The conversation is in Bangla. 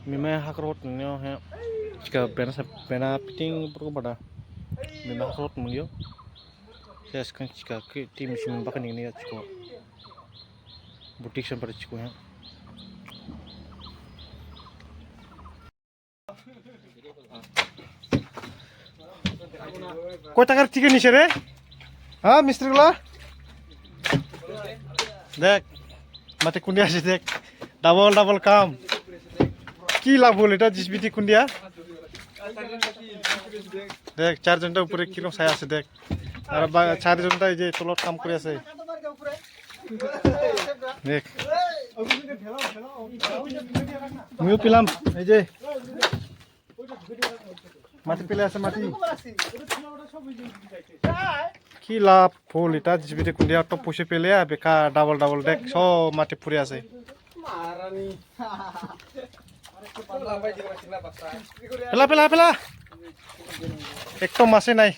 Memang hak rot nyo ha. Jika pena piting berkepada. Memang hak rot mulio. Saya sekarang jika ke tim simen bahkan ini ya cukup. Butik sampai cukup ya. Kau takar tiga nih sere? Ah, mistri lah. Dek, mati kundia sih dek. Double kam. কি লাভ হল এটা জিসবিটি কুন্ডিয়া দেখ চারজনটা উপরে কিরকম ছায়া আছে দেখ আর চারজনটা এই যে তলত কাম করে আছে দেখ আমিও পেলাম এই যে মাটি পেলে আছে মাটি কি লাভ হল এটা জিসবিটি কুন্ডিয়া টপ পয়সা পেলে বেকার ডাবল দেখ সব মাটি পড়ে আছে পেলা এক তো মাছে নাই